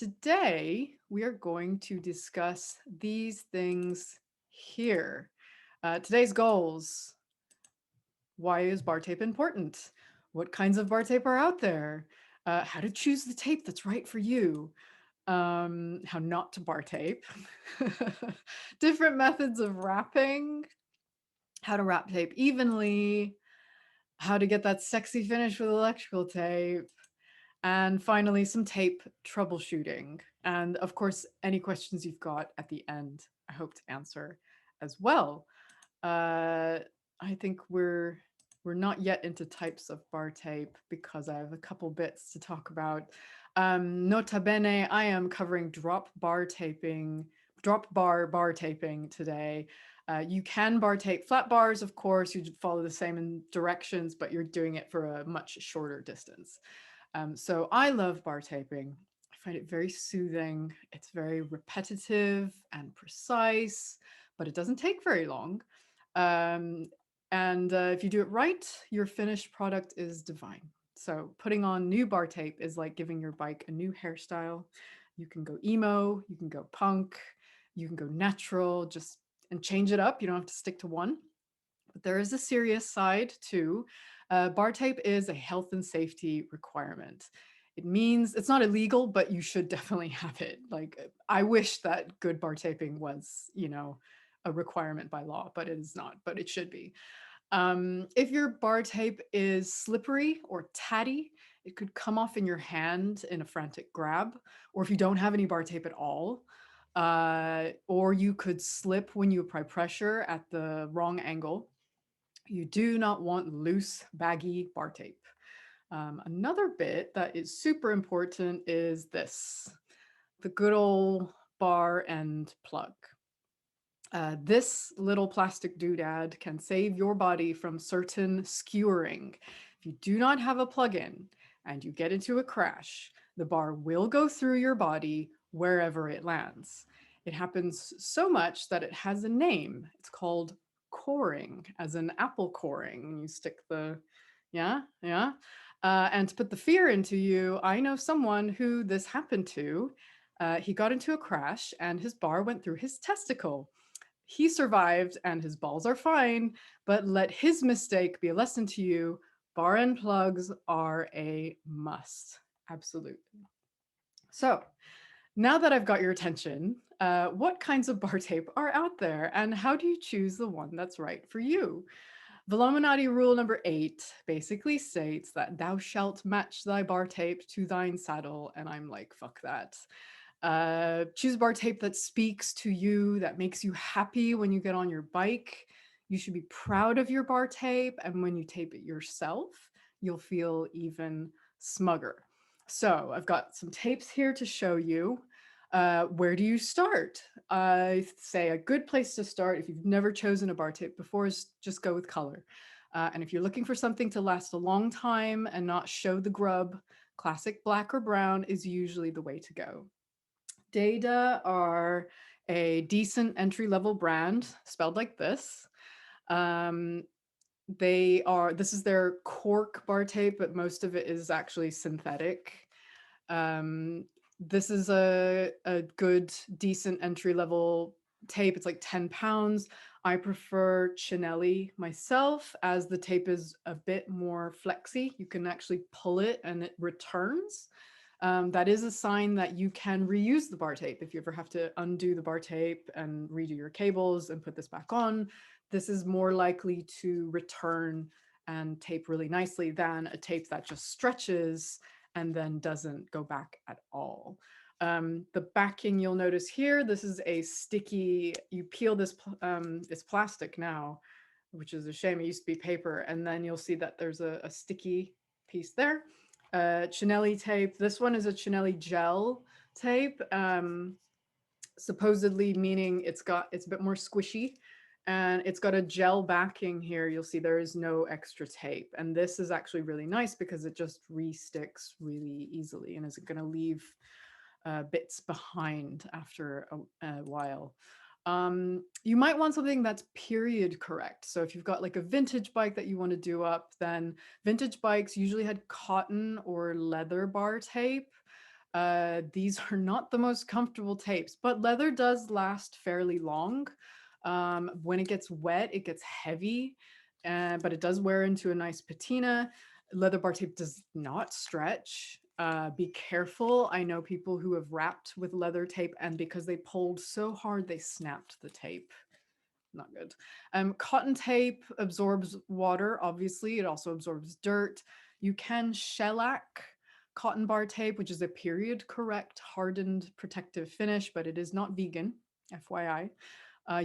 today we are going to discuss these things here. Today's goals. Why is bar tape important? What kinds of bar tape are out there? How to choose the tape that's right for you. How not to bar tape. Different methods of wrapping. How to wrap tape evenly. How to get that sexy finish with electrical tape. And finally, some tape troubleshooting. And of course, any questions you've got at the end, I hope to answer as well. I think we're not yet into types of bar tape because I have a couple bits to talk about. Nota bene, I am covering drop bar taping today. You can bar tape flat bars, of course, you follow the same directions, but you're doing it for a much shorter distance. So I love bar taping. I find it very soothing. It's very repetitive and precise, but it doesn't take very long. Um, and if you do it right, your finished product is divine. So putting on new bar tape is like giving your bike a new hairstyle. You can go emo, you can go punk, you can go natural, just and change it up. You don't have to stick to one. But there is a serious side too. Bar tape is a health and safety requirement. It means it's not illegal, but you should definitely have it. Like, I wish that good bar taping was, a requirement by law, but it is not, but it should be. If your bar tape is slippery or tatty, it could come off in your hand in a frantic grab, or if you don't have any bar tape at all, or you could slip when you apply pressure at the wrong angle. You do not want loose, baggy bar tape. Another bit that is super important is this, the good old bar end plug. This little plastic doodad can save your body from certain skewering. If you do not have a plug-in and you get into a crash, the bar will go through your body wherever it lands. It happens so much that it has a name. It's called coring, as in apple coring. You stick the, yeah. And to put the fear into you, I know someone who this happened to. He got into a crash and his bar went through his testicle. He survived and his balls are fine, but let his mistake be a lesson to you. Bar end plugs are a must. Absolutely. So now that I've got your attention, what kinds of bar tape are out there and how do you choose the one that's right for you? Velominati rule number 8 basically states that thou shalt match thy bar tape to thine saddle, and I'm like, fuck that. Choose a bar tape that speaks to you, that makes you happy when you get on your bike. You should be proud of your bar tape, and when you tape it yourself, you'll feel even smugger. So I've got some tapes here to show you. Where do you start? I say a good place to start if you've never chosen a bar tape before is just go with color. And if you're looking for something to last a long time and not show the grub, classic black or brown is usually the way to go. Data are a decent entry-level brand, spelled like this. This is their cork bar tape, but most of it is actually synthetic. This is a good, decent entry-level tape. It's like 10 pounds. I prefer Chinelli myself, as the tape is a bit more flexy. You can actually pull it and it returns. That is a sign that you can reuse the bar tape. If you ever have to undo the bar tape and redo your cables and put this back on, this is more likely to return and tape really nicely than a tape that just stretches and then doesn't go back at all. The backing you'll notice here, this is a sticky, you peel this, it's plastic now, which is a shame, it used to be paper, and then you'll see that there's a sticky piece there. Chinelli tape, this one is a Chinelli gel tape, supposedly meaning it's a bit more squishy, and it's got a gel backing here. You'll see there is no extra tape, and this is actually really nice because it just re-sticks really easily and isn't going to leave bits behind after a while. You might want something that's period correct. So if you've got like a vintage bike that you want to do up, then vintage bikes usually had cotton or leather bar tape. These are not the most comfortable tapes, but leather does last fairly long. When it gets wet, it gets heavy, but it does wear into a nice patina. Leather bar tape does not stretch. Be careful. I know people who have wrapped with leather tape, and because they pulled so hard, they snapped the tape. Not good. Cotton tape absorbs water, obviously. It also absorbs dirt. You can shellac cotton bar tape, which is a period correct, hardened protective finish, but it is not vegan, FYI.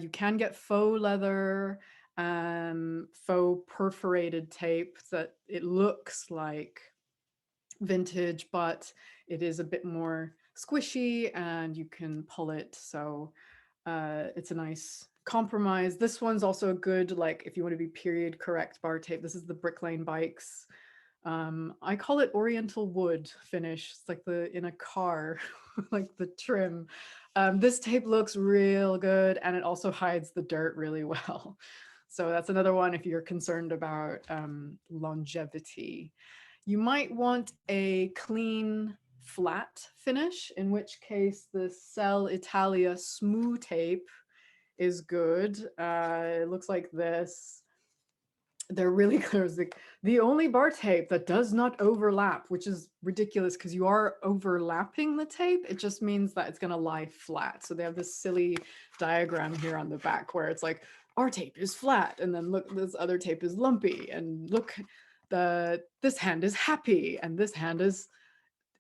You can get faux leather, faux perforated tape that it looks like vintage, but it is a bit more squishy and you can pull it. So it's a nice compromise. This one's also a good, like, if you want to be period correct bar tape. This is the Brick Lane Bikes. I call it Oriental wood finish. It's like the in a car, like the trim. This tape looks real good and it also hides the dirt really well. So that's another one if you're concerned about longevity. You might want a clean flat finish, in which case the Cell Italia smooth tape is good. It looks like this. They're really clear. The only bar tape that does not overlap, which is ridiculous because you are overlapping the tape. It just means that it's going to lie flat. So they have this silly diagram here on the back where it's like, our tape is flat. And then look, this other tape is lumpy. And look, this hand is happy. And this hand is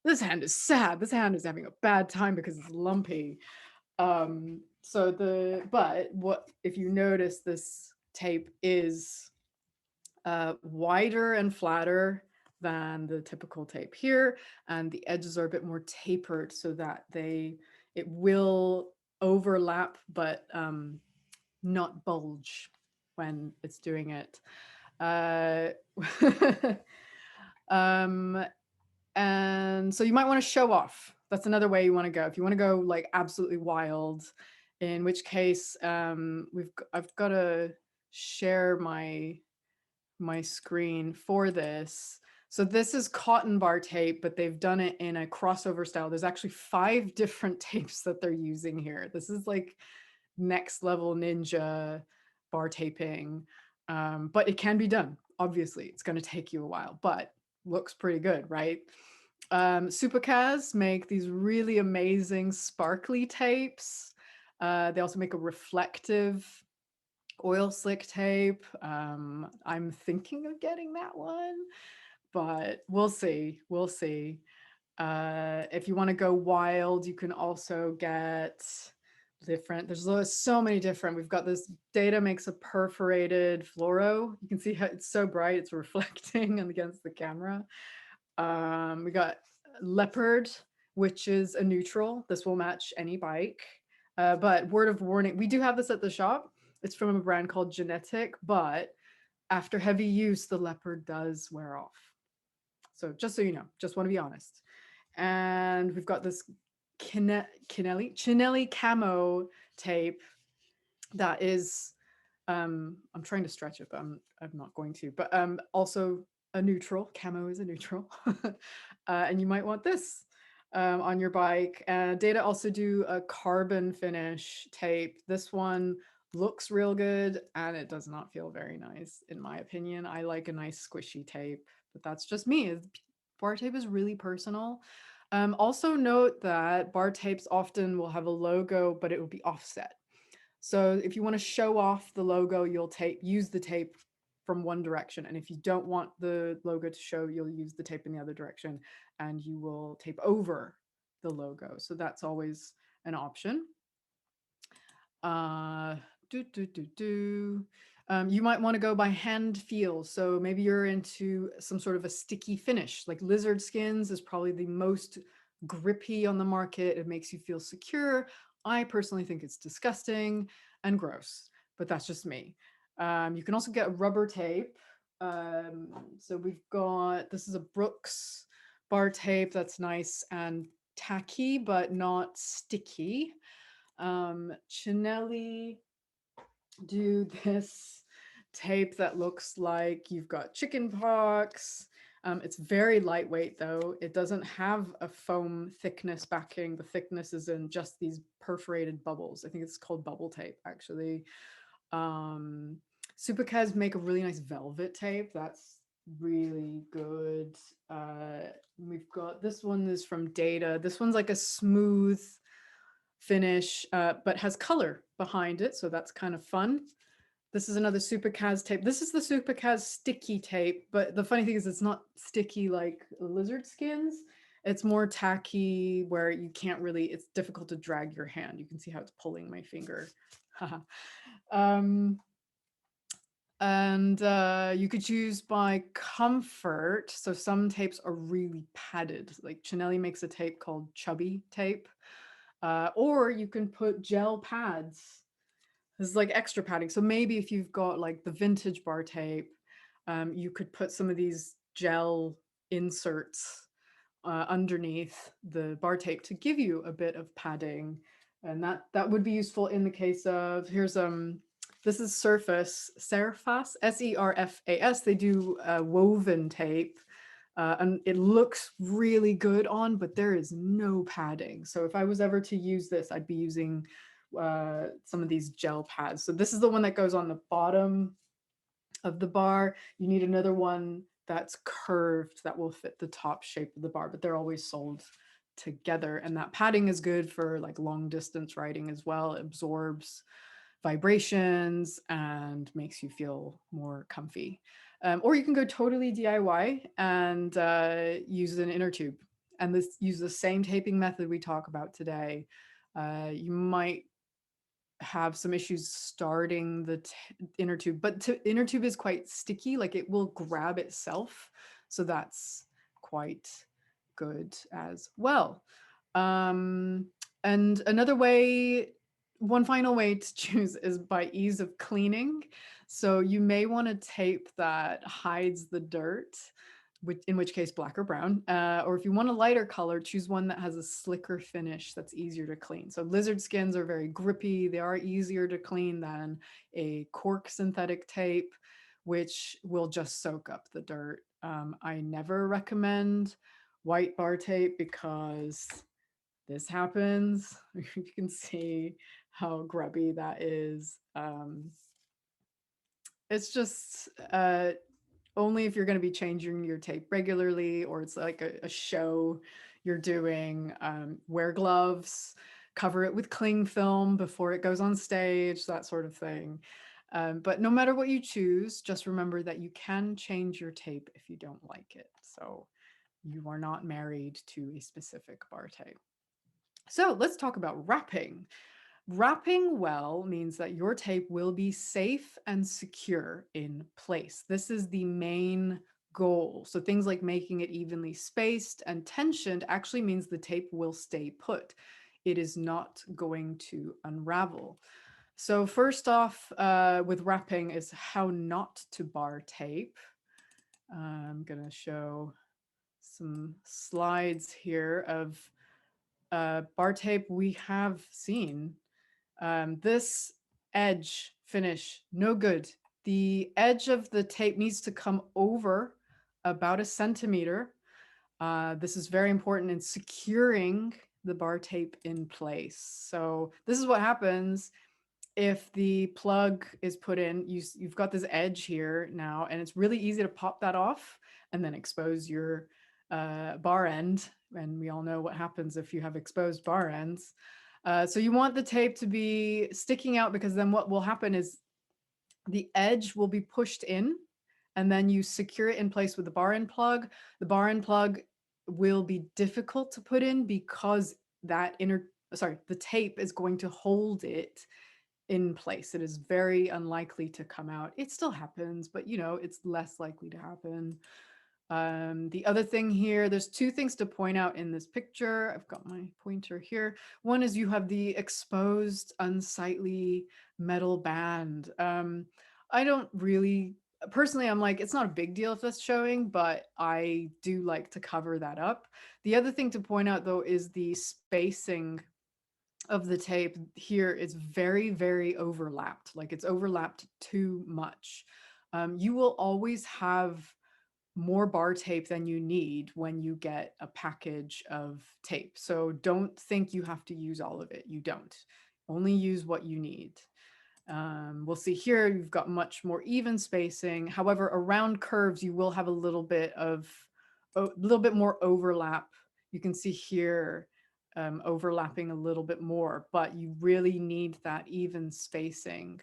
sad. This hand is having a bad time because it's lumpy. But what if you notice, this tape is wider and flatter than the typical tape here, and the edges are a bit more tapered so that it will overlap but not bulge when it's doing it. Uh, um, and so you might want to show off. That's another way you want to go. If you want to go like absolutely wild, in which case I've got to share my screen for this. So this is cotton bar tape, but they've done it in a crossover style. There's actually 5 different tapes that they're using here. This is like next level ninja bar taping. But it can be done. Obviously, it's going to take you a while, but looks pretty good, right? Supercaz make these really amazing sparkly tapes. They also make a reflective oil slick tape. I'm thinking of getting that one, but we'll see. We'll see. If you want to go wild, you can also get different. There's so many different. We've got this Data makes a perforated fluoro. You can see how it's so bright. It's reflecting against the camera. We got Leopard, which is a neutral. This will match any bike. But word of warning, we do have this at the shop. It's from a brand called Genetic, but after heavy use, the Leopard does wear off. So just so you know, just want to be honest. And we've got this Chinelli camo tape that is, I'm trying to stretch it, but I'm not going to. But also a neutral. Camo is a neutral. And you might want this on your bike. Data also do a carbon finish tape. This one looks real good and it does not feel very nice, in my opinion. I like a nice squishy tape, but that's just me. Bar tape is really personal. Also note that bar tapes often will have a logo, but it will be offset. So if you want to show off the logo, you'll use the tape from one direction. And if you don't want the logo to show, you'll use the tape in the other direction and you will tape over the logo. So that's always an option. You might want to go by hand feel. So maybe you're into some sort of a sticky finish, like lizard skins is probably the most grippy on the market. It makes you feel secure. I personally think it's disgusting and gross, but that's just me. You can also get rubber tape. So we've got, this is a Brooks bar tape that's nice and tacky, but not sticky. Chinelli do this tape that looks like you've got chicken pox. It's very lightweight though. It doesn't have a foam thickness backing. The thickness is in just these perforated bubbles. I think it's called bubble tape actually. Um, Supercars make a really nice velvet tape. That's really good. We've got this one is from Data. This one's like a smooth finish, but has color behind it. So that's kind of fun. This is another Supercaz tape. This is the Supercaz sticky tape, but the funny thing is it's not sticky like lizard skins. It's more tacky where you can't really, it's difficult to drag your hand. You can see how it's pulling my finger. um, and you could choose by comfort. So some tapes are really padded. Like Chinelli makes a tape called Chubby tape. Or you can put gel pads. This is like extra padding. So maybe if you've got like the vintage bar tape, you could put some of these gel inserts underneath the bar tape to give you a bit of padding. And that would be useful in the case of, here's this is Serfas, Serfas. They do woven tape. And it looks really good on, but there is no padding. So if I was ever to use this, I'd be using some of these gel pads. So this is the one that goes on the bottom of the bar. You need another one that's curved that will fit the top shape of the bar, but they're always sold together. And that padding is good for like long distance riding as well. It absorbs vibrations and makes you feel more comfy. Or you can go totally DIY and use an inner tube and use the same taping method we talk about today. You might have some issues starting the inner tube, but inner tube is quite sticky, like it will grab itself. So that's quite good as well. Um, and another way, one final way to choose is by ease of cleaning. So you may want to tape that hides the dirt, in which case black or brown. Or if you want a lighter color, choose one that has a slicker finish that's easier to clean. So lizard skins are very grippy. They are easier to clean than a cork synthetic tape, which will just soak up the dirt. I never recommend white bar tape because this happens. You can see how grubby that is. It's just only if you're going to be changing your tape regularly, or it's like a show you're doing. Wear gloves, cover it with cling film before it goes on stage, that sort of thing. But no matter what you choose, just remember that you can change your tape if you don't like it. So you are not married to a specific bar tape. So let's talk about wrapping. Wrapping well means that your tape will be safe and secure in place. This is the main goal. So things like making it evenly spaced and tensioned actually means the tape will stay put. It is not going to unravel. So first off, with wrapping is how not to bar tape. I'm going to show some slides here of bar tape we have seen. This edge finish, no good. The edge of the tape needs to come over about 1 centimeter. This is very important in securing the bar tape in place. So this is what happens if the plug is put in. You've got this edge here now, and it's really easy to pop that off and then expose your bar end. And we all know what happens if you have exposed bar ends. So you want the tape to be sticking out, because then what will happen is the edge will be pushed in, and then you secure it in place with the bar end plug. The bar end plug will be difficult to put in because the tape is going to hold it in place. It is very unlikely to come out. It still happens, but it's less likely to happen. The other thing here, there's two things to point out in this picture. I've got my pointer here. One is you have the exposed unsightly metal band. I don't really, personally, I'm like, it's not a big deal if that's showing, but I do like to cover that up. The other thing to point out though is the spacing of the tape here is very, very overlapped. Like it's overlapped too much. You will always have more bar tape than you need when you get a package of tape. So don't think you have to use all of it. You don't. Only use what you need. We'll see here, you've got much more even spacing. However, around curves, you will have a little bit more overlap. You can see here overlapping a little bit more, but you really need that even spacing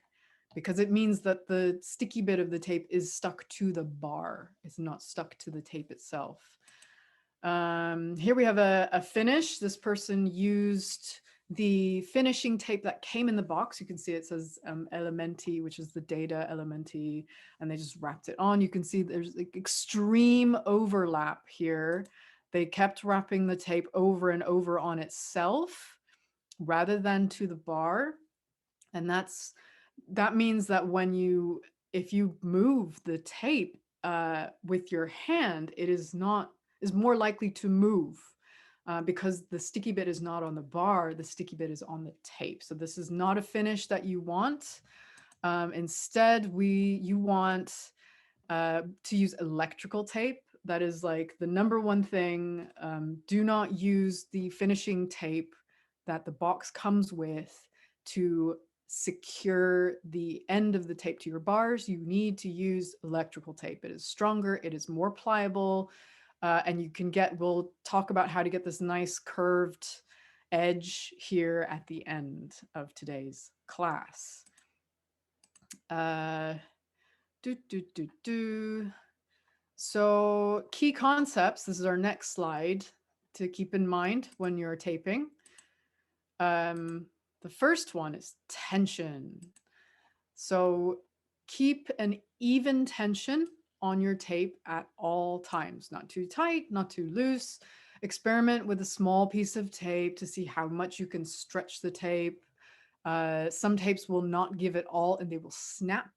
because it means that the sticky bit of the tape is stuck to the bar. It's not stuck to the tape itself. Here we have a finish. This person used the finishing tape that came in the box. You can see it says Elementi, which is the data Elementi, and they just wrapped it on. You can see there's like extreme overlap here. They kept wrapping the tape over and over on itself rather than to the bar. And that means that if you move the tape with your hand, it is more likely to move because the sticky bit is not on the bar, the sticky bit is on the tape. So this is not a finish that you want. Instead, you want to use electrical tape. That is like the number one thing. Do not use the finishing tape that the box comes with to secure the end of the tape to your bars. You need to use electrical tape. It is stronger, it is more pliable, and we'll talk about how to get this nice curved edge here at the end of today's class. Do, do, do, do. So key concepts, this is our next slide to keep in mind when you're taping. The first one is tension. So keep an even tension on your tape at all times, not too tight, not too loose. Experiment with a small piece of tape to see how much you can stretch the tape. Some tapes will not give it all and they will snap.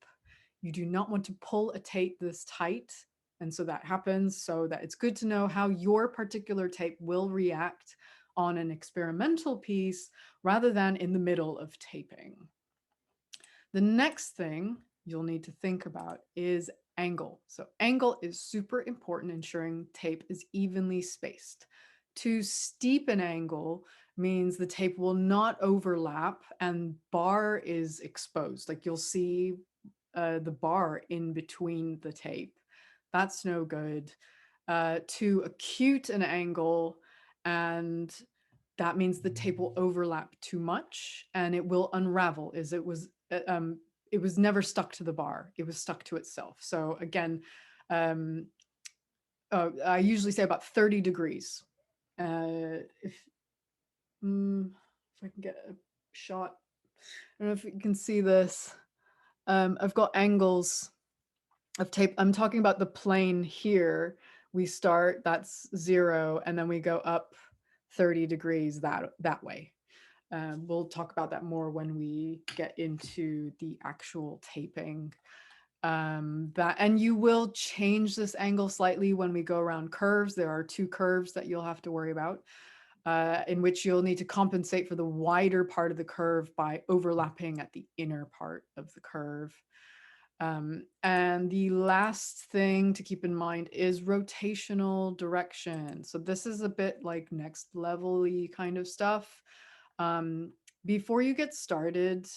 You do not want to pull a tape this tight. And so that happens, so that it's good to know how your particular tape will react on an experimental piece rather than in the middle of taping. The next thing you'll need to think about is angle. So angle is super important, ensuring tape is evenly spaced. Too steep an angle means the tape will not overlap and bar is exposed. Like you'll see the bar in between the tape. That's no good. Too acute an angle, and that means the tape will overlap too much and it will unravel. It was never stuck to the bar. It was stuck to itself. So again, I usually say about 30 degrees. If I can get a shot, I don't know if you can see this. I've got angles of tape. I'm talking about the plane here. We start, that's 0, and then we go up 30 degrees that way. We'll talk about that more when we get into the actual taping. And you will change this angle slightly when we go around curves. There are 2 curves that you'll have to worry about, in which you'll need to compensate for the wider part of the curve by overlapping at the inner part of the curve. And the last thing to keep in mind is rotational direction. So this is a bit like next level-y kind of stuff. Before you get started,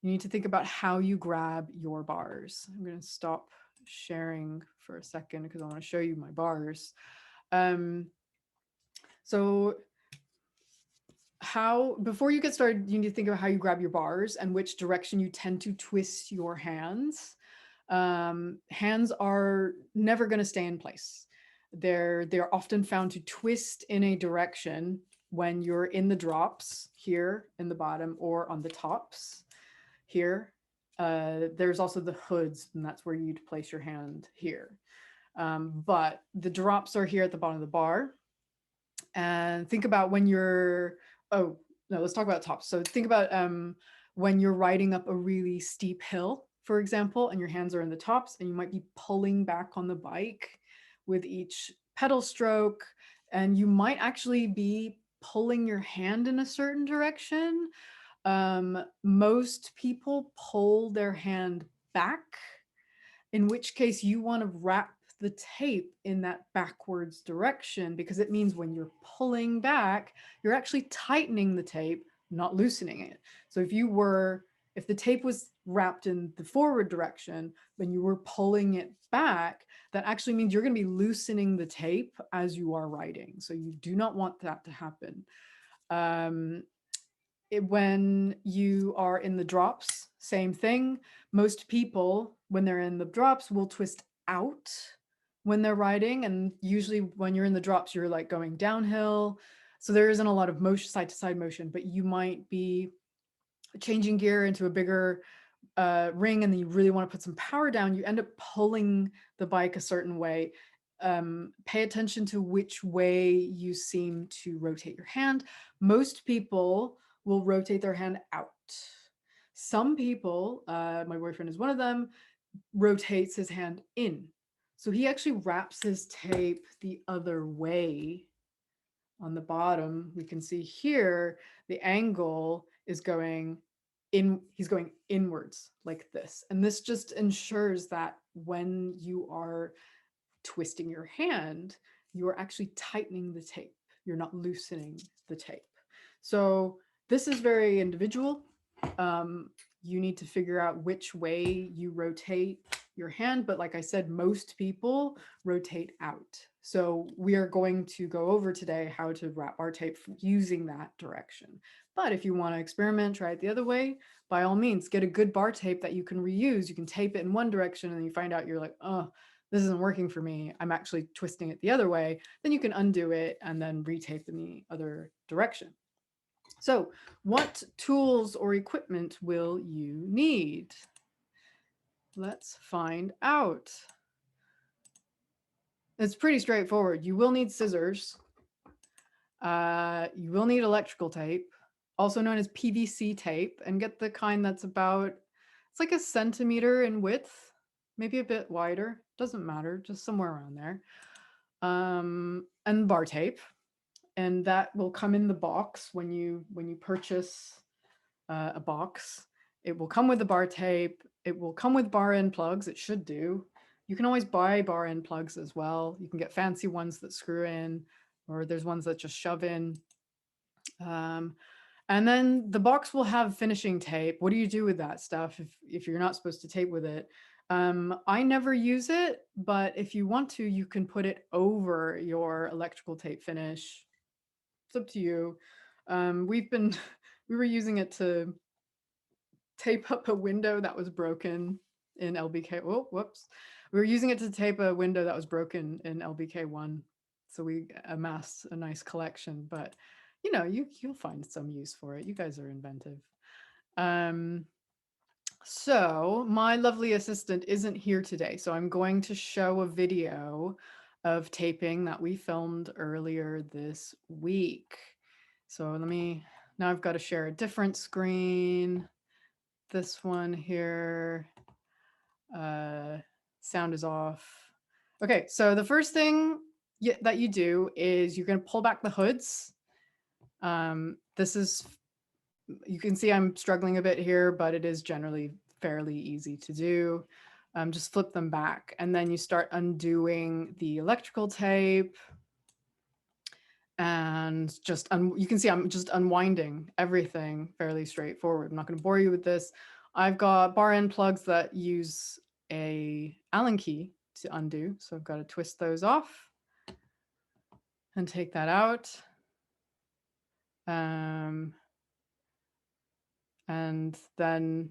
you need to think about how you grab your bars. I'm going to stop sharing for a second because I want to show you my bars. So before you get started, you need to think about how you grab your bars and which direction you tend to twist your hands. Hands are never going to stay in place. They're often found to twist in a direction when you're in the drops here in the bottom or on the tops here. There's also the hoods, and that's where you'd place your hand here. But the drops are here at the bottom of the bar. And think about when you're, oh, no, let's talk about tops. So think about when you're riding up a really steep hill, for example, and your hands are in the tops and you might be pulling back on the bike with each pedal stroke, and you might actually be pulling your hand in a certain direction. Most people pull their hand back, in which case you want to wrap the tape in that backwards direction, because it means when you're pulling back, you're actually tightening the tape, not loosening it. So if the tape was wrapped in the forward direction, when you were pulling it back, that actually means you're going to be loosening the tape as you are writing. So you do not want that to happen. When you are in the drops, same thing. Most people, when they're in the drops, will twist out when they're riding. And usually when you're in the drops, you're like going downhill. So there isn't a lot of motion, side to side motion, but you might be changing gear into a bigger ring, and then you really want to put some power down. You end up pulling the bike a certain way. Pay attention to which way you seem to rotate your hand. Most people will rotate their hand out. Some people, my boyfriend is one of them, rotates his hand in. So he actually wraps his tape the other way. On the bottom, we can see here the angle is going in, he's going inwards like this. And this just ensures that when you are twisting your hand, you are actually tightening the tape. You're not loosening the tape. So this is very individual. You need to figure out which way you rotate your hand. But like I said, most people rotate out. So we are going to go over today how to wrap our tape using that direction. But if you want to experiment, try it the other way, by all means, get a good bar tape that you can reuse. You can tape it in one direction and you find out you're like, oh, this isn't working for me, I'm actually twisting it the other way. Then you can undo it and then retape in the other direction. So what tools or equipment will you need? Let's find out. It's pretty straightforward. You will need scissors. You will need electrical tape, also known as PVC tape, and get the kind that's about, it's like 1 centimeter in width, maybe a bit wider, doesn't matter, just somewhere around there. And bar tape, and that will come in the box when you purchase a box. It will come with the bar tape. It will come with bar end plugs. It should do. You can always buy bar end plugs as well. You can get fancy ones that screw in, or there's ones that just shove in. And then the box will have finishing tape. What do you do with that stuff if you're not supposed to tape with it? I never use it, but if you want to, you can put it over your electrical tape finish. It's up to you. We were using it to tape up a window that was broken in LBK. Oh, whoops. We were using it to tape a window that was broken in LBK1. So we amassed a nice collection, but you know, you'll find some use for it. You guys are inventive. So my lovely assistant isn't here today, so I'm going to show a video of taping that we filmed earlier this week. So now I've got to share a different screen. This one here, sound is off. Okay, so the first thing that you do is you're going to pull back the hoods. This is, you can see I'm struggling a bit here, but it is generally fairly easy to do. Just flip them back, and then you start undoing the electrical tape. And just, you can see I'm just unwinding everything, fairly straightforward. I'm not going to bore you with this. I've got bar end plugs that use a Allen key to undo. So I've got to twist those off and take that out. And then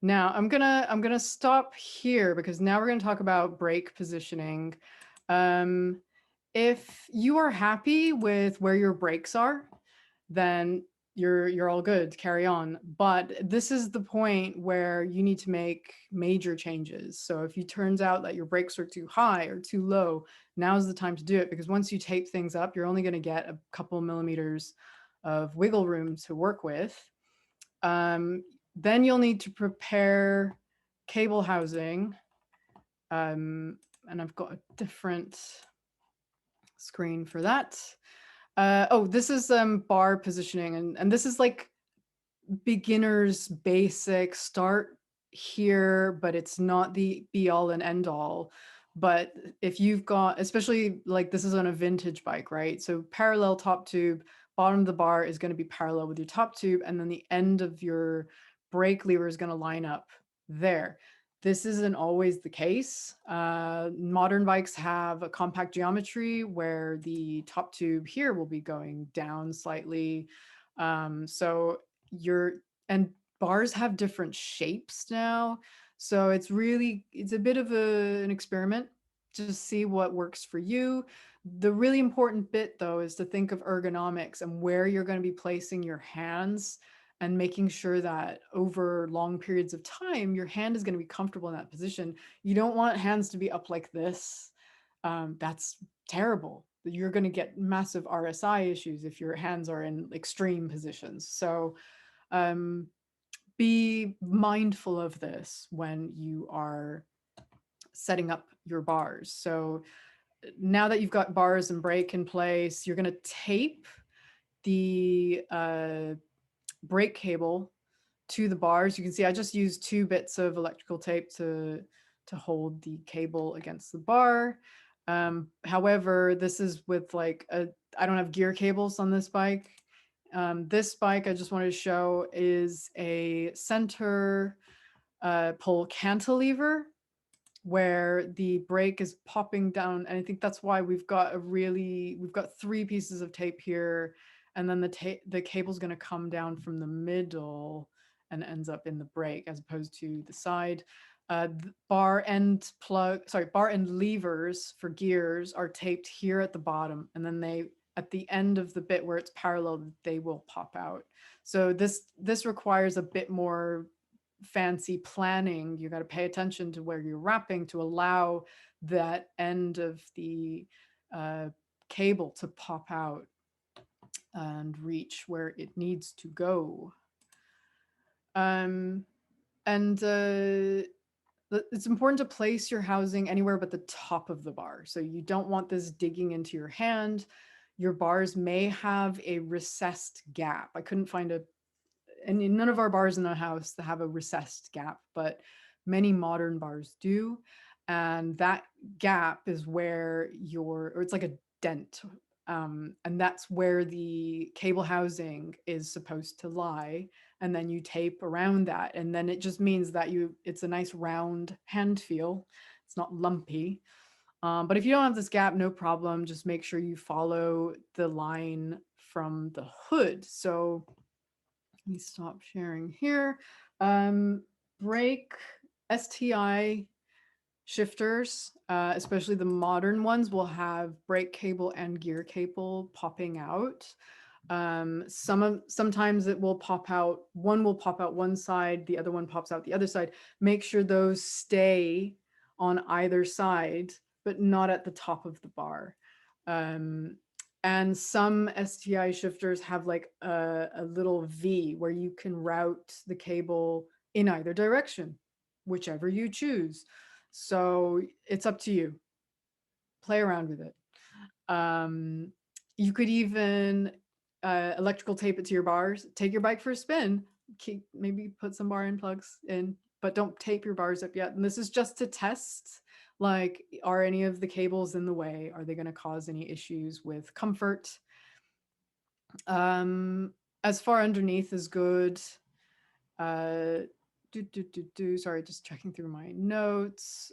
now I'm gonna stop here, because now we're gonna talk about brake positioning. If you are happy with where your brakes are, then you're all good, carry on. But this is the point where you need to make major changes. So if it turns out that your brakes are too high or too low, now's the time to do it, because once you tape things up, you're only going to get a couple millimeters of wiggle room to work with. Then you'll need to prepare cable housing. And I've got a different screen for that. Oh, this is bar positioning, and this is like beginner's basic, start here, but it's not the be all and end all. But if you've got, especially like this is on a vintage bike, right? So parallel top tube, bottom of the bar is going to be parallel with your top tube, and then the end of your brake lever is going to line up there. This isn't always the case. Modern bikes have a compact geometry where the top tube here will be going down slightly. So you're, and bars have different shapes now. So it's a bit of an experiment to see what works for you. The really important bit though is to think of ergonomics and where you're going to be placing your hands and making sure that over long periods of time, your hand is going to be comfortable in that position. You don't want hands to be up like this. That's terrible. You're going to get massive RSI issues if your hands are in extreme positions. So um, be mindful of this when you are setting up your bars. So now that you've got bars and brake in place, you're going to tape the brake cable to the bars. You can see I just used 2 bits of electrical tape to hold the cable against the bar. However, this is with like I don't have gear cables on this bike. This bike I just wanted to show is a center pull cantilever where the brake is popping down. And I think that's why we've got 3 pieces of tape here. And then the cable's going to come down from the middle and ends up in the brake as opposed to the side. Bar end levers for gears are taped here at the bottom. And then at the end of the bit where it's parallel, they will pop out. So this requires a bit more fancy planning. You got to pay attention to where you're wrapping to allow that end of the cable to pop out and reach where it needs to go. And it's important to place your housing anywhere but the top of the bar. So you don't want this digging into your hand. Your bars may have a recessed gap. I couldn't find and none of our bars in the house have a recessed gap, but many modern bars do. And that gap is where or it's like a dent. And that's where the cable housing is supposed to lie. And then you tape around that. And then it just means that it's a nice round hand feel. It's not lumpy. But if you don't have this gap, no problem. Just make sure you follow the line from the hood. So let me stop sharing here. Brake STI shifters, especially the modern ones, will have brake cable and gear cable popping out. Sometimes it will pop out. One will pop out one side, the other one pops out the other side. Make sure those stay on either side, but not at the top of the bar. And some STI shifters have like a little V where you can route the cable in either direction, whichever you choose. So it's up to you. Play around with it. You could even electrical tape it to your bars, take your bike for a spin, maybe put some bar end plugs in, but don't tape your bars up yet. And this is just to test, like, are any of the cables in the way? Are they going to cause any issues with comfort? As far underneath is good. Sorry, just checking through my notes.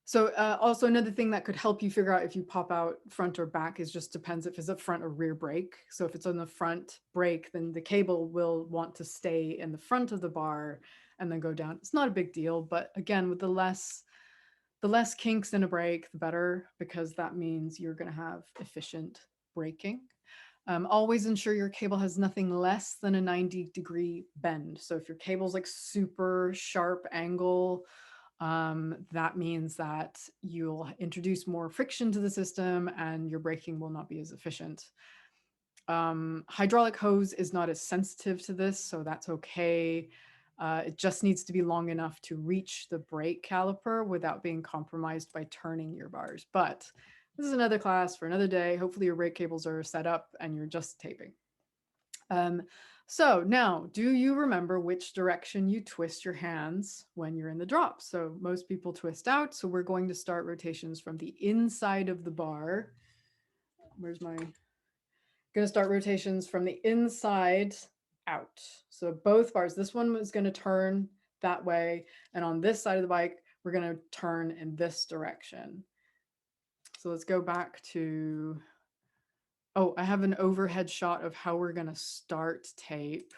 So also another thing that could help you figure out if you pop out front or back is just depends if it's a front or rear brake. So if it's on the front brake, then the cable will want to stay in the front of the bar and then go down. It's not a big deal, but again, with the less kinks in a brake, the better, because that means you're going to have efficient braking. Always ensure your cable has nothing less than a 90-degree bend. So if your cable's like super sharp angle, that means that you'll introduce more friction to the system and your braking will not be as efficient. Hydraulic hose is not as sensitive to this, so that's okay. It just needs to be long enough to reach the brake caliper without being compromised by turning your bars. But this is another class for another day. Hopefully your brake cables are set up and you're just taping. Um, so now, do you remember which direction you twist your hands when you're in the drop? So most people twist out. So we're going to start rotations from the inside of the bar. Where's my, going to start rotations from the inside out. So both bars, this one is going to turn that way. And on this side of the bike, we're going to turn in this direction. So let's go back to, oh, I have an overhead shot of how we're going to start tape.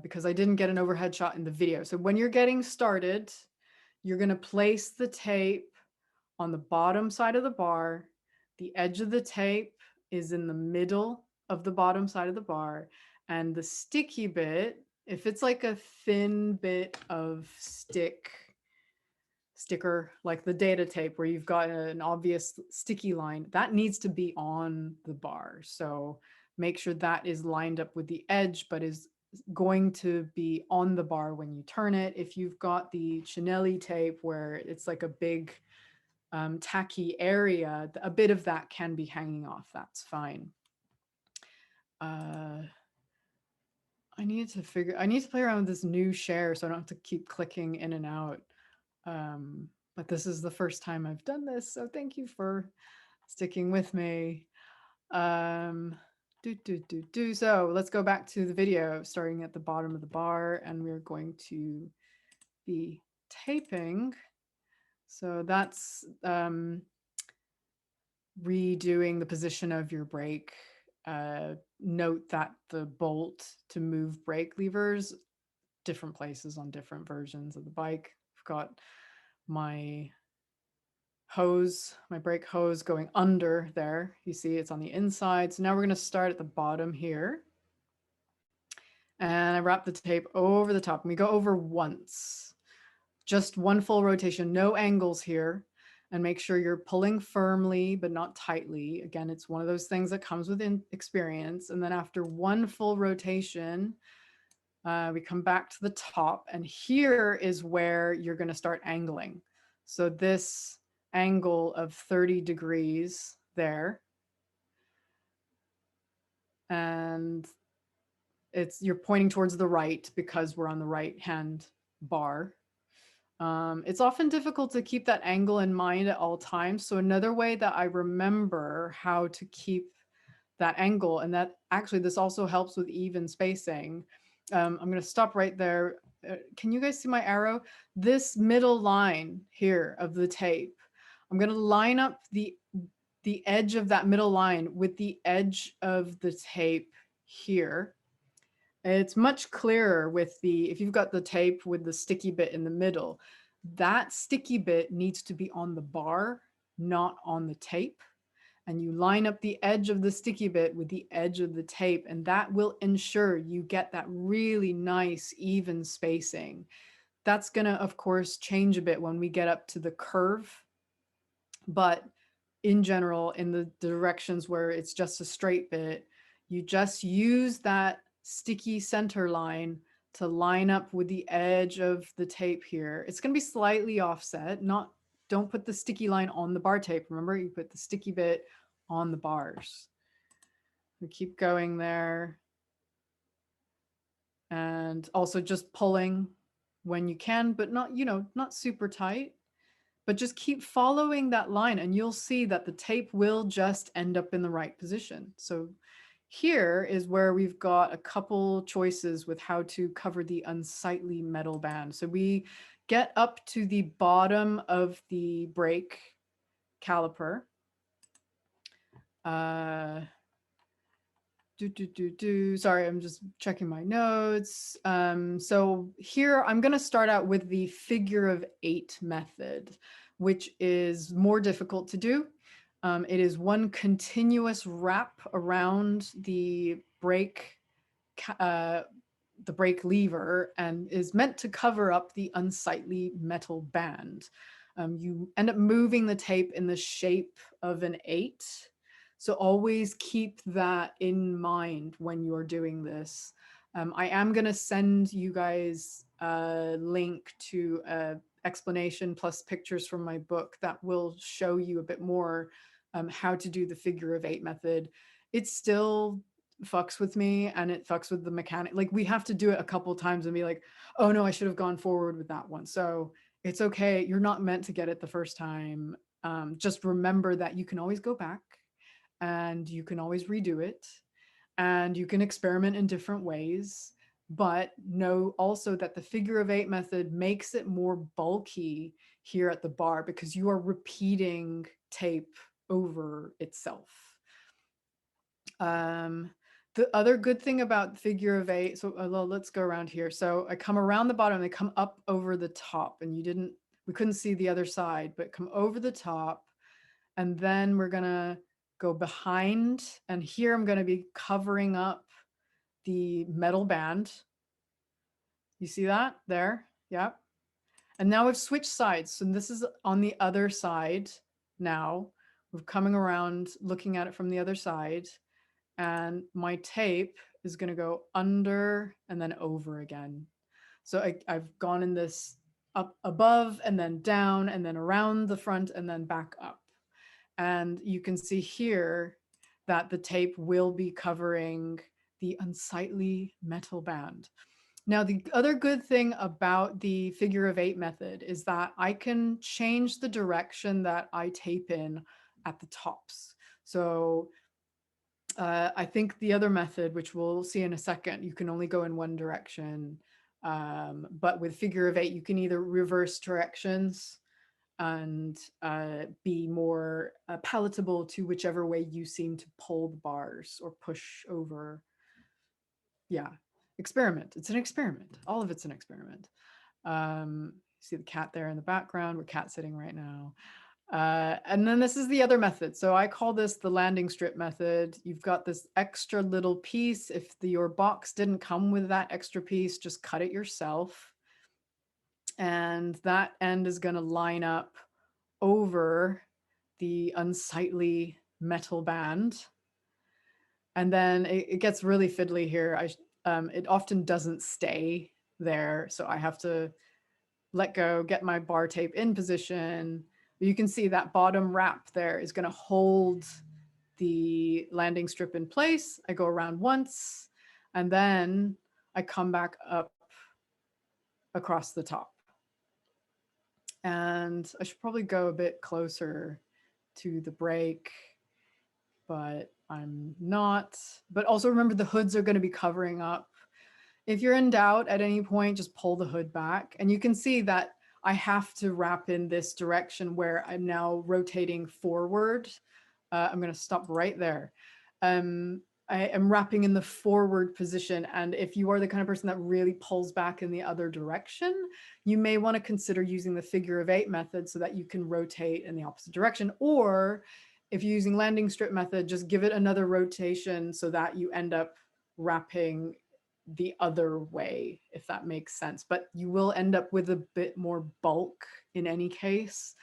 Because I didn't get an overhead shot in the video. So when you're getting started, you're going to place the tape on the bottom side of the bar. The edge of the tape is in the middle of the bottom side of the bar. And the sticky bit, if it's like a thin bit of sticker, like the data tape where you've got an obvious sticky line, that needs to be on the bar. So make sure that is lined up with the edge, but is going to be on the bar when you turn it. If you've got the chinelli tape where it's like a big tacky area, a bit of that can be hanging off. That's fine. I need to play around with this new share so I don't have to keep clicking in and out. But this is the first time I've done this, so thank you for sticking with me. So let's go back to the video, starting at the bottom of the bar, and we're going to be taping. So that's redoing the position of your brake. Note that the bolt to move brake levers, different places on different versions of the bike. I've got my hose, my brake hose going under there. You see it's on the inside. So now we're going to start at the bottom here. And I wrap the tape over the top, and we go over once. Just one full rotation, no angles here. And make sure you're pulling firmly, but not tightly. Again, it's one of those things that comes with experience. And then after one full rotation, we come back to the top, and here is where you're going to start angling. So this angle of 30 degrees there, and you're pointing towards the right because we're on the right hand bar. It's often difficult to keep that angle in mind at all times. So another way that I remember how to keep that angle, and that actually this also helps with even spacing. I'm going to stop right there. Can you guys see my arrow? This middle line here of the tape, I'm going to line up the edge of that middle line with the edge of the tape here. It's much clearer with if you've got the tape with the sticky bit in the middle, that sticky bit needs to be on the bar, not on the tape. And you line up the edge of the sticky bit with the edge of the tape, and that will ensure you get that really nice, even spacing. That's gonna, of course, change a bit when we get up to the curve, but in general, in the directions where it's just a straight bit, you just use that sticky center line to line up with the edge of the tape here. It's going to be slightly offset. Don't put the sticky line on the bar tape. Remember, you put the sticky bit on the bars. We keep going there. And also just pulling when you can, but not, not super tight. But just keep following that line, and you'll see that the tape will just end up in the right position. So here is where we've got a couple choices with how to cover the unsightly metal band. So we get up to the bottom of the brake caliper. Sorry, I'm just checking my notes. So here I'm going to start out with the figure of 8 method, which is more difficult to do. It is one continuous wrap around the brake lever, and is meant to cover up the unsightly metal band. You end up moving the tape in the shape of an 8. So always keep that in mind when you're doing this. I am going to send you guys a link to an explanation plus pictures from my book that will show you a bit more how to do the figure of 8 method. it still fucks with me, and it fucks with the mechanic. Like we have to do it a couple times and be like, oh no, I should have gone forward with that one. So it's okay. You're not meant to get it the first time. Just remember that you can always go back and you can always redo it and you can experiment in different ways. But know also that the figure of eight method makes it more bulky here at the bar because you are repeating tape over itself. Um, the other good thing about figure of eight, so let's go around here. So I come around the bottom, they come up over the top, and we couldn't see the other side, but come over the top, and then we're gonna go behind, and here I'm gonna be covering up the metal band. You see that there? Yep. And now we've switched sides. So this is on the other side now. We're coming around, looking at it from the other side. And my tape is going to go under and then over again. So I've gone in this up above and then down and then around the front and then back up. And you can see here that the tape will be covering the unsightly metal band. Now, the other good thing about the figure of eight method is that I can change the direction that I tape in at the tops. So I think the other method, which we'll see in a second, you can only go in one direction. But with figure of eight, you can either reverse directions and be more palatable to whichever way you seem to pull the bars or push over. Yeah, experiment. It's an experiment. All of it's an experiment. See the cat there in the background. We're cat sitting right now. And then this is the other method. So I call this the landing strip method. You've got this extra little piece. If your box didn't come with that extra piece, just cut it yourself. And that end is going to line up over the unsightly metal band. And then it gets really fiddly here. It often doesn't stay there. So I have to let go, get my bar tape in position. You can see that bottom wrap there is going to hold the landing strip in place. I go around once, and then I come back up across the top. And I should probably go a bit closer to the break, but I'm not. But also remember the hoods are going to be covering up. If you're in doubt at any point, just pull the hood back. And you can see that I have to wrap in this direction where I'm now rotating forward. I'm going to stop right there. I am wrapping in the forward position. And if you are the kind of person that really pulls back in the other direction, you may want to consider using the figure of eight method so that you can rotate in the opposite direction. Or if you're using landing strip method, just give it another rotation so that you end up wrapping the other way, if that makes sense. But you will end up with a bit more bulk in any case.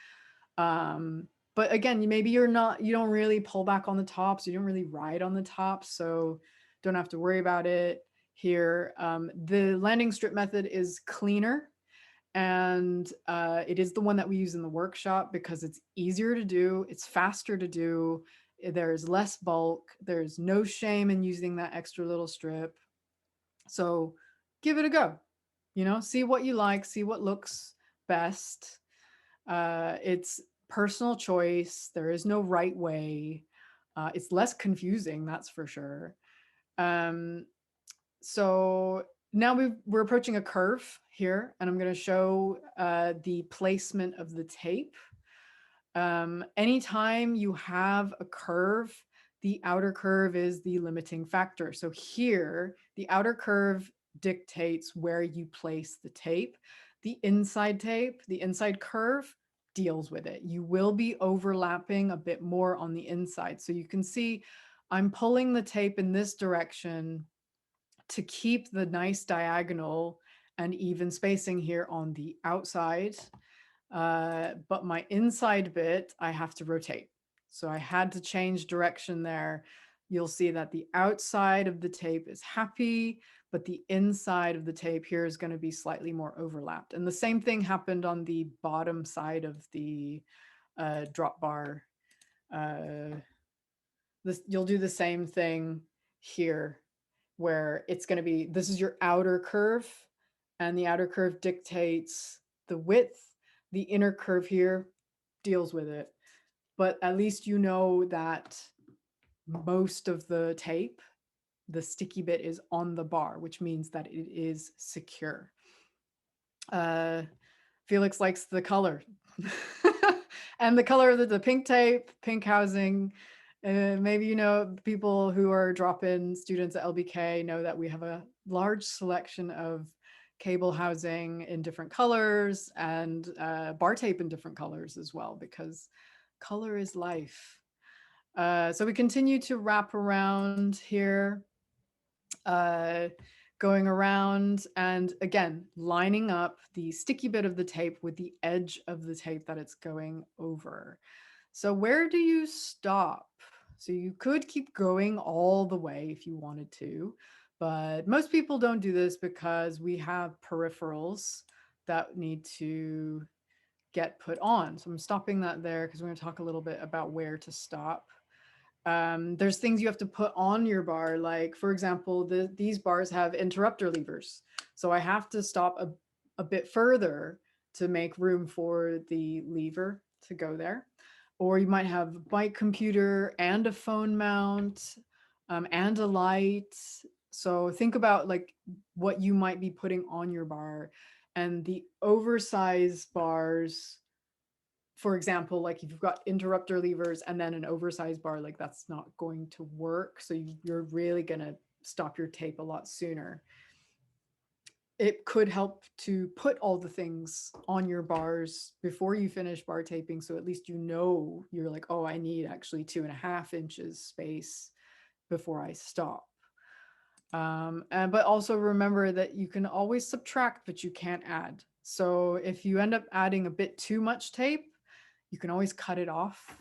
But again, maybe you don't really pull back on the tops, you don't really ride on the tops, so don't have to worry about it here. The landing strip method is cleaner, and it is the one that we use in the workshop because it's easier to do, it's faster to do, there's less bulk, there's no shame in using that extra little strip. So give it a go, see what you like, see what looks best. It's personal choice. There is no right way. It's less confusing, that's for sure. So now we're approaching a curve here, and I'm going to show the placement of the tape. Anytime you have a curve, the outer curve is the limiting factor. So here, the outer curve dictates where you place the tape. The inside curve deals with it. You will be overlapping a bit more on the inside. So you can see I'm pulling the tape in this direction to keep the nice diagonal and even spacing here on the outside. But my inside bit, I have to rotate. So I had to change direction there. You'll see that the outside of the tape is happy, but the inside of the tape here is going to be slightly more overlapped. And the same thing happened on the bottom side of the drop bar. you'll do the same thing here, where it's going to be, this is your outer curve, and the outer curve dictates the width. The inner curve here deals with it. But at least you know that most of the tape, the sticky bit, is on the bar, which means that it is secure. Felix likes the color. And the color of the pink tape, pink housing. Maybe you know, people who are drop-in students at LBK know that we have a large selection of cable housing in different colors, and bar tape in different colors as well, because color is life. So we continue to wrap around here, uh, going around, and again, lining up the sticky bit of the tape with the edge of the tape that it's going over. So where do you stop? So you could keep going all the way if you wanted to, but most people don't do this because we have peripherals that need to get put on. So I'm stopping that there because we're going to talk a little bit about where to stop. There's things you have to put on your bar, like for example, these bars have interrupter levers, so I have to stop a bit further to make room for the lever to go there. Or you might have a bike computer and a phone mount, and a light. So think about like what you might be putting on your bar, and the oversized bars, for example, like if you've got interrupter levers and then an oversized bar, like that's not going to work. So you're really going to stop your tape a lot sooner. It could help to put all the things on your bars before you finish bar taping. So at least you know, you're like, oh, I need actually 2.5 inches space before I stop. But also remember that you can always subtract, but you can't add. So if you end up adding a bit too much tape, you can always cut it off.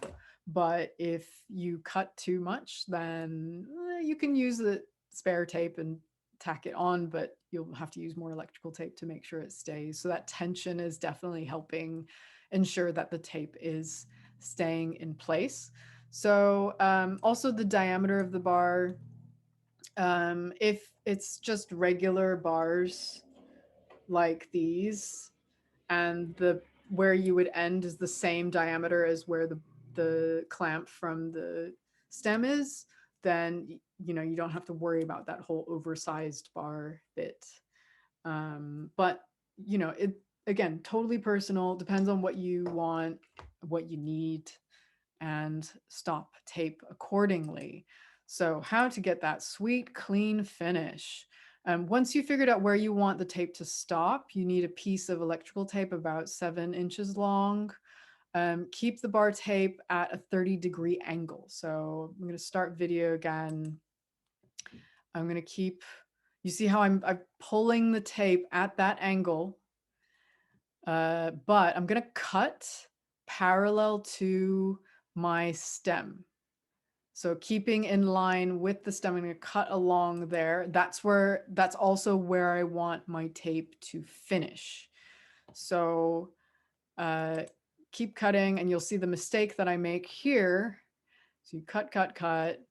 But if you cut too much, then you can use the spare tape and tack it on, but you'll have to use more electrical tape to make sure it stays. So that tension is definitely helping ensure that the tape is staying in place. So also the diameter of the bar, if it's just regular bars like these, and the where you would end is the same diameter as where the clamp from the stem is, then you know, you don't have to worry about that whole oversized bar bit. But you know, it again, totally personal, depends on what you want, what you need, and stop tape accordingly. So how to get that sweet, clean finish. Once you figured out where you want the tape to stop, you need a piece of electrical tape about 7 inches long. Keep the bar tape at a 30-degree angle. So I'm going to start video again. I'm going to keep, you see how I'm pulling the tape at that angle, but I'm going to cut parallel to my stem. So keeping in line with the stem, I'm going to cut along there. That's also where I want my tape to finish. So keep cutting, and you'll see the mistake that I make here. So you cut, cut, cut,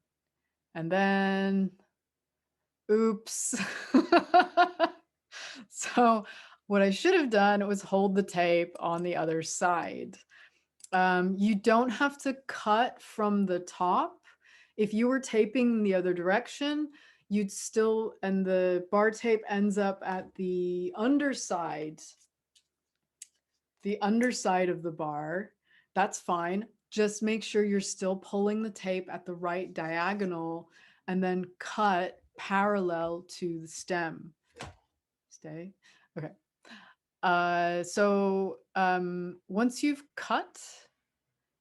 and then, oops. So what I should have done was hold the tape on the other side. You don't have to cut from the top. If you were taping the other direction, you'd still, and the bar tape ends up at the underside of the bar, that's fine. Just make sure you're still pulling the tape at the right diagonal, and then cut parallel to the stem. Stay. Okay. So once you've cut,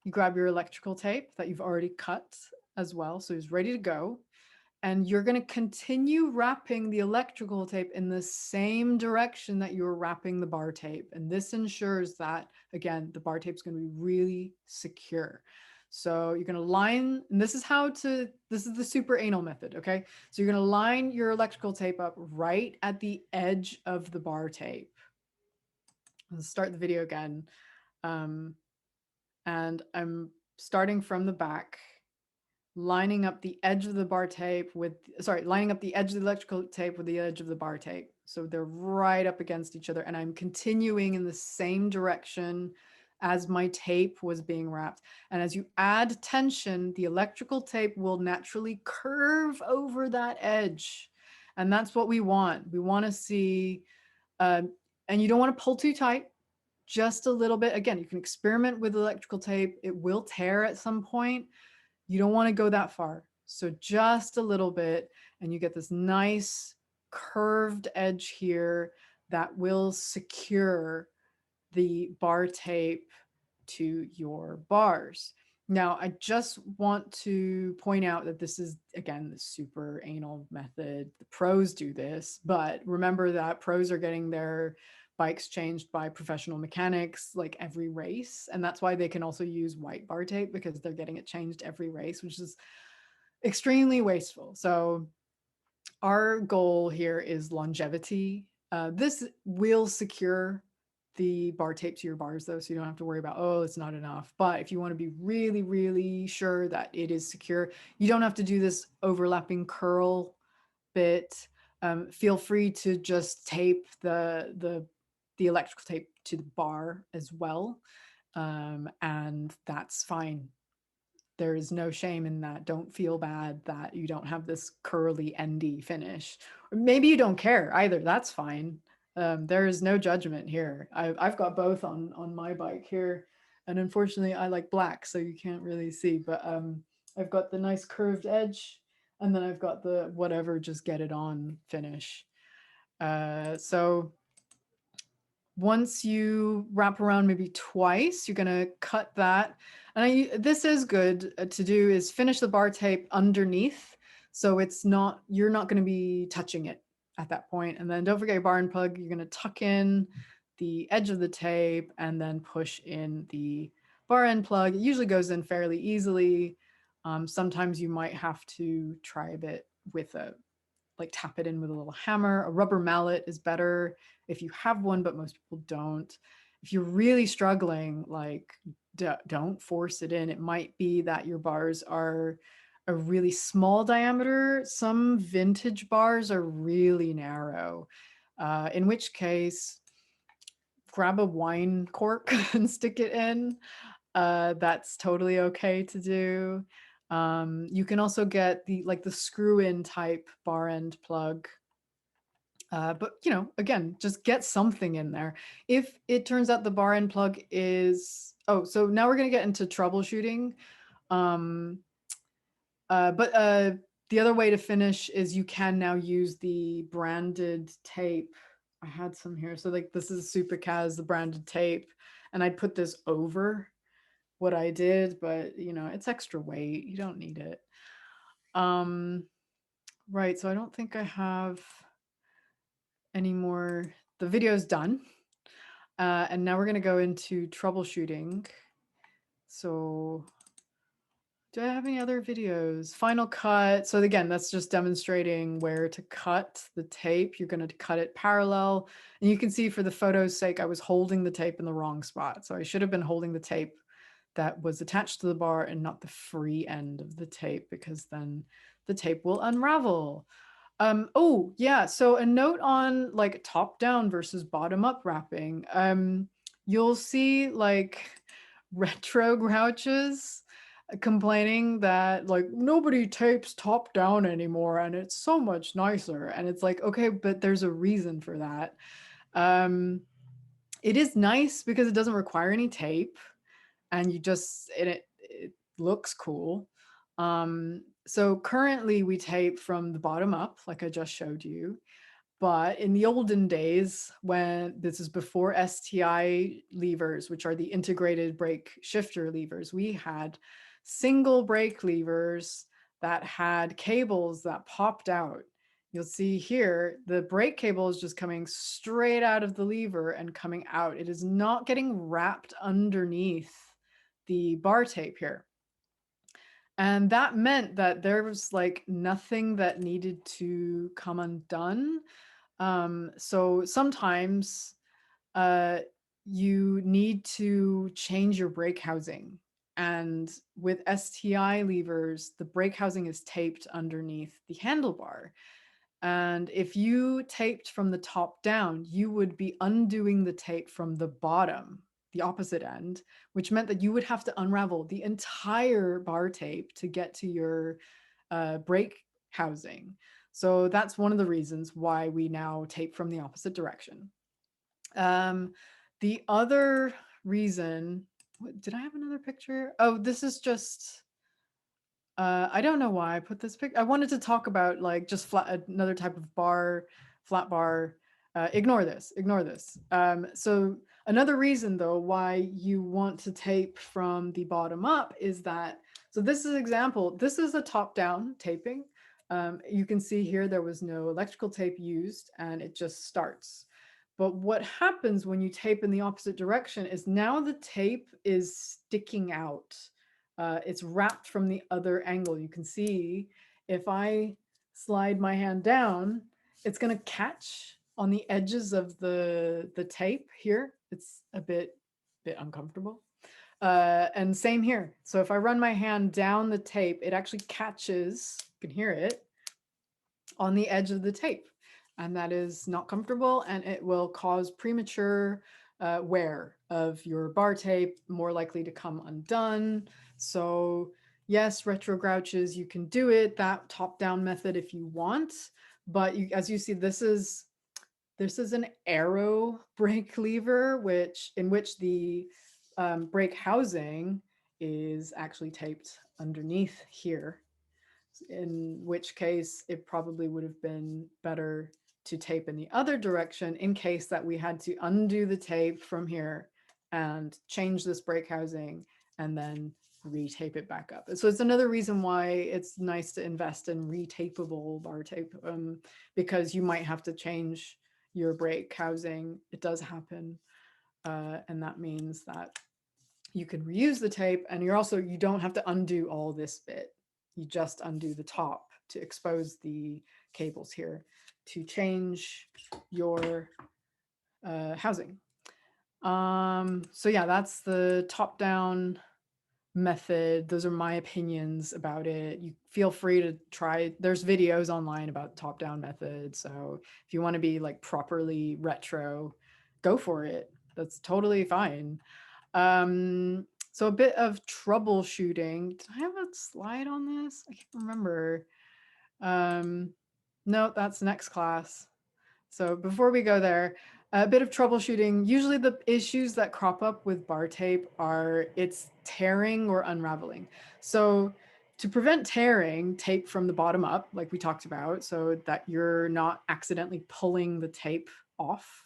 you grab your electrical tape that you've already cut as well, so it's ready to go. And you're going to continue wrapping the electrical tape in the same direction that you're wrapping the bar tape. And this ensures that, again, the bar tape is going to be really secure. So you're going to line, and this is the super anal method, okay? So you're going to line your electrical tape up right at the edge of the bar tape. Let's start the video again. And I'm starting from the back. lining up the edge of the bar tape with, sorry, lining up the edge of the electrical tape with the edge of the bar tape. So they're right up against each other. And I'm continuing in the same direction as my tape was being wrapped. And as you add tension, the electrical tape will naturally curve over that edge. And that's what we want. We want to see, and you don't want to pull too tight, just a little bit. Again, you can experiment with electrical tape. It will tear at some point. You don't want to go that far. So just a little bit, and you get this nice curved edge here that will secure the bar tape to your bars. Now, I just want to point out that this is, again, the super anal method. The pros do this, but remember that pros are getting their bikes changed by professional mechanics like every race. And that's why they can also use white bar tape, because they're getting it changed every race, which is extremely wasteful. So our goal here is longevity. This will secure the bar tape to your bars though, so you don't have to worry about, oh, it's not enough. But if you want to be really, really sure that it is secure, you don't have to do this overlapping curl bit. Feel free to just tape the electrical tape to the bar as well. And that's fine. There is no shame in that. Don't feel bad that you don't have this curly endy finish. Or maybe you don't care either. That's fine. There is no judgment here. I've got both on my bike here, and unfortunately I like black, so you can't really see. But I've got the nice curved edge, and then I've got the whatever, just get it on finish. So once you wrap around maybe twice, you're going to cut that. And this is good to do, is finish the bar tape underneath. So it's not, you're not going to be touching it at that point. And then don't forget your bar and plug. You're going to tuck in the edge of the tape and then push in the bar end plug. It usually goes in fairly easily. Sometimes you might have to try a bit with a, like tap it in with a little hammer. A rubber mallet is better if you have one, but most people don't. If you're really struggling, like don't force it in. It might be that your bars are a really small diameter. Some vintage bars are really narrow, in which case grab a wine cork and stick it in. That's totally okay to do. You can also get the screw in type bar end plug. But again, just get something in there. If it turns out the bar end plug is, oh, so now we're gonna get into troubleshooting. Um, but the other way to finish is you can now use the branded tape. I had some here. So like this is Supercaz, the branded tape, and I'd put this over what I did, but it's extra weight. You don't need it. Right, so I don't think I have any more. The video's done. And now we're going to go into troubleshooting. So do I have any other videos? Final cut. So again, that's just demonstrating where to cut the tape. You're going to cut it parallel. And you can see for the photo's sake, I was holding the tape in the wrong spot. So I should have been holding the tape that was attached to the bar and not the free end of the tape, because then the tape will unravel. Oh yeah, so a note on like top down versus bottom up wrapping. You'll see like retro grouches complaining that like nobody tapes top down anymore and it's so much nicer. And it's like, okay, but there's a reason for that. It is nice because it doesn't require any tape, and it looks cool. So currently we tape from the bottom up, like I just showed you. But in the olden days, when this is before STI levers, which are the integrated brake shifter levers, we had single brake levers that had cables that popped out. You'll see here, the brake cable is just coming straight out of the lever and coming out. It is not getting wrapped underneath the bar tape here. And that meant that there was like nothing that needed to come undone. So sometimes you need to change your brake housing. And with STI levers, the brake housing is taped underneath the handlebar. And if you taped from the top down, you would be undoing the tape from the bottom, the opposite end, which meant that you would have to unravel the entire bar tape to get to your brake housing. So that's one of the reasons why we now tape from the opposite direction. The other reason, did I have another picture? Oh, this is just, I don't know why I put this picture. I wanted to talk about like just another type of bar, flat bar. Ignore this, ignore this. So another reason though why you want to tape from the bottom up is that, so this is an example, this is a top down taping. You can see here there was no electrical tape used and it just starts. But what happens when you tape in the opposite direction is now the tape is sticking out. It's wrapped from the other angle. You can see if I slide my hand down, it's going to catch on the edges of the tape here. It's a bit uncomfortable. And same here. So if I run my hand down the tape, it actually catches, you can hear it, on the edge of the tape. And that is not comfortable and it will cause premature wear of your bar tape, more likely to come undone. So yes, retro grouches, you can do it, that top-down method if you want. But as you see, this is an arrow brake lever, in which the brake housing is actually taped underneath here, in which case it probably would have been better to tape in the other direction in case that we had to undo the tape from here and change this brake housing and then retape it back up. So it's another reason why it's nice to invest in retapeable bar tape, because you might have to change your brake housing. It does happen. And that means that you can reuse the tape and you don't have to undo all this bit. You just undo the top to expose the cables here to change your housing. So yeah, that's the top-down method. Those are my opinions about it. You feel free to try. There's videos online about top-down methods. So if you want to be like properly retro, go for it. That's totally fine. So a bit of troubleshooting. Did I have a slide on this? I can't remember. No, that's next class. So before we go there, a bit of troubleshooting. Usually the issues that crop up with bar tape are it's tearing or unraveling. So to prevent tearing, tape from the bottom up, like we talked about, so that you're not accidentally pulling the tape off.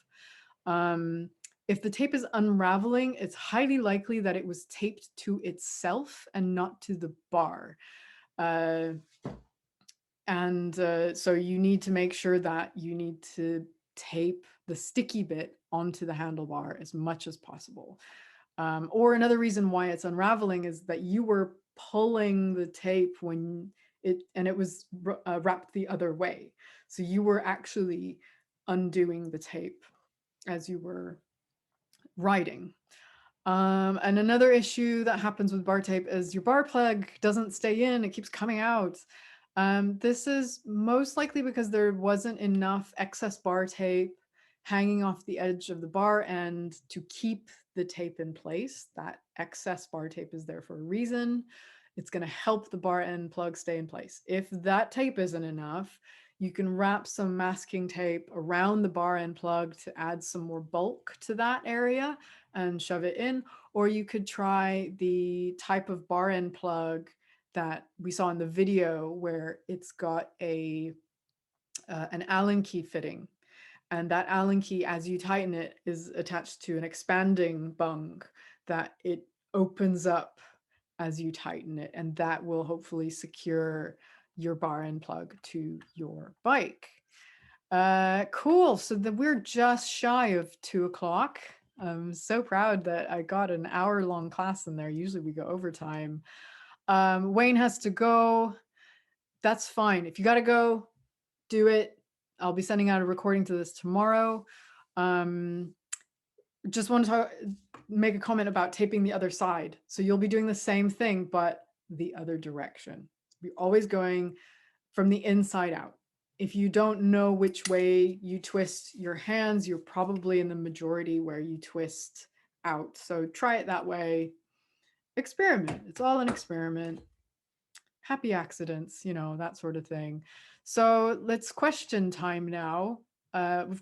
If the tape is unraveling, it's highly likely that it was taped to itself and not to the bar. So you need to make sure that you need to tape the sticky bit onto the handlebar as much as possible. Or another reason why it's unraveling is that you were pulling the tape when it was wrapped the other way. So you were actually undoing the tape as you were writing. And another issue that happens with bar tape is your bar plug doesn't stay in, it keeps coming out. This is most likely because there wasn't enough excess bar tape hanging off the edge of the bar end to keep the tape in place. That excess bar tape is there for a reason. It's going to help the bar end plug stay in place. If that tape isn't enough, you can wrap some masking tape around the bar end plug to add some more bulk to that area and shove it in. Or you could try the type of bar end plug that we saw in the video where it's got an Allen key fitting. And that Allen key, as you tighten it, is attached to an expanding bung that it opens up as you tighten it. And that will hopefully secure your bar end plug to your bike. Cool. So we're just shy of 2 o'clock. I'm so proud that I got an hour-long class in there. Usually we go overtime. Wayne has to go. That's fine. If you got to go, do it. I'll be sending out a recording to this tomorrow. Just want to talk, make a comment about taping the other side. So you'll be doing the same thing, but the other direction. You're always going from the inside out. If you don't know which way you twist your hands, you're probably in the majority where you twist out. So try it that way. Experiment. It's all an experiment. Happy accidents, that sort of thing. So let's question time now. I'm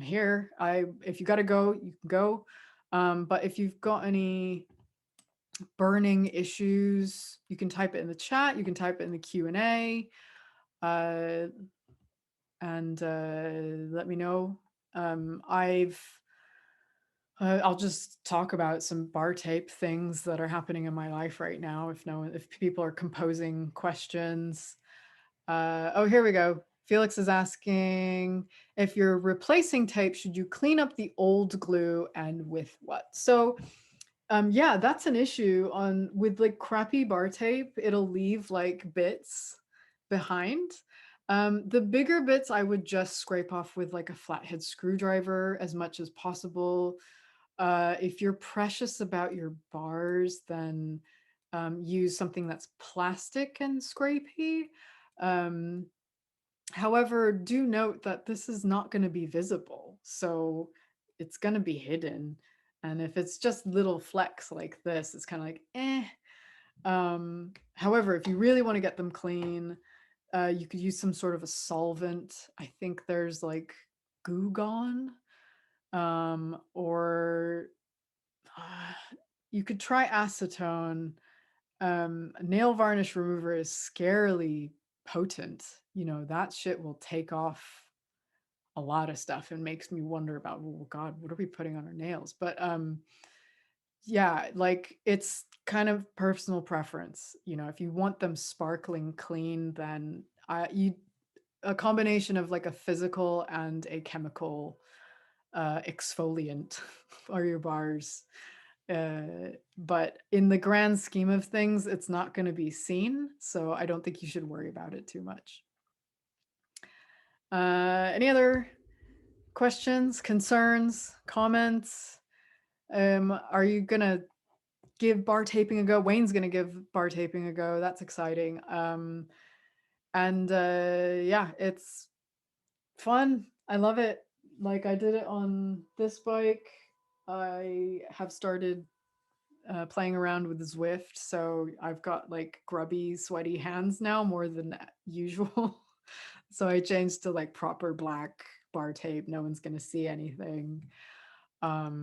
here. If you got to go, you can go. But if you've got any burning issues, you can type it in the chat. You can type it in the Q&A. And let me know. I'll just talk about some bar tape things that are happening in my life right now. If people are composing questions. Oh, here we go. Felix is asking, if you're replacing tape, should you clean up the old glue and with what? So yeah, that's an issue with like crappy bar tape. It'll leave like bits behind. The bigger bits I would just scrape off with like a flathead screwdriver as much as possible. If you're precious about your bars, then use something that's plastic and scrapey. However, do note that this is not going to be visible, so it's going to be hidden. And if it's just little flecks like this, it's kind of like, eh. However, if you really want to get them clean, you could use some sort of a solvent. I think there's like Goo Gone, or you could try acetone. Nail varnish remover is scarily potent. That shit will take off a lot of stuff and makes me wonder about, oh God, what are we putting on our nails? But yeah, like it's kind of personal preference. If you want them sparkling clean, then a combination of like a physical and a chemical exfoliant are your bars. But in the grand scheme of things, it's not going to be seen, so I don't think you should worry about it too much. Any other questions, concerns, comments? Are you gonna give bar taping a go? Wayne's gonna give bar taping a go. That's exciting. And yeah, it's fun. I love it. Like I did it on this bike. I have started playing around with Zwift, so I've got like grubby, sweaty hands now more than usual. So I changed to like proper black bar tape. No one's gonna see anything. But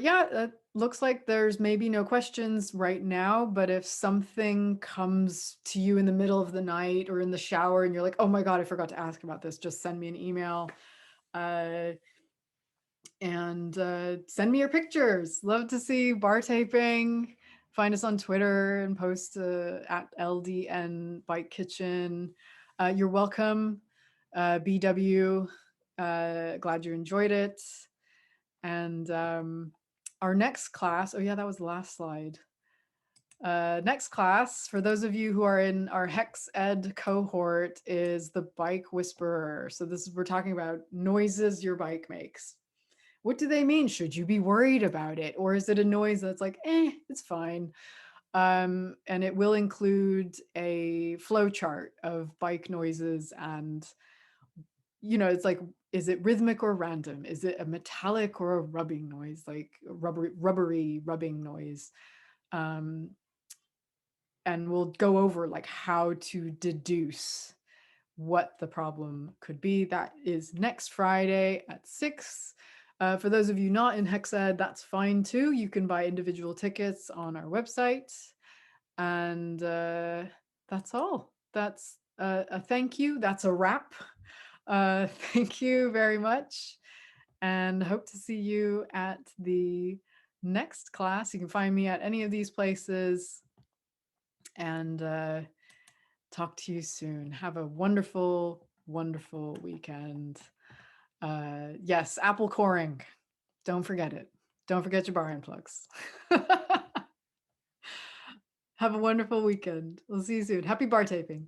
yeah, it looks like there's maybe no questions right now, but if something comes to you in the middle of the night or in the shower and you're like, oh my God, I forgot to ask about this, just send me an email. And send me your pictures. Love to see bar taping. Find us on Twitter and post at LDN Bike Kitchen. You're welcome, BW. Glad you enjoyed it. And our next class, oh yeah, that was the last slide. Next class, for those of you who are in our Hex Ed cohort, is the Bike Whisperer. So we're talking about noises your bike makes. What do they mean? Should you be worried about it? Or is it a noise that's like, it's fine? And it will include a flow chart of bike noises and, it's like, is it rhythmic or random? Is it a metallic or a rubbing noise, like rubbery rubbing noise? And we'll go over like how to deduce what the problem could be. That is next Friday at 6. For those of you not in HexEd, that's fine too. You can buy individual tickets on our website. And that's all. That's a thank you. That's a wrap. Thank you very much. And hope to see you at the next class. You can find me at any of these places. And talk to you soon. Have a wonderful, wonderful weekend. Yes, apple coring. Don't forget it. Don't forget your bar end plugs. Have a wonderful weekend. We'll see you soon. Happy bar taping.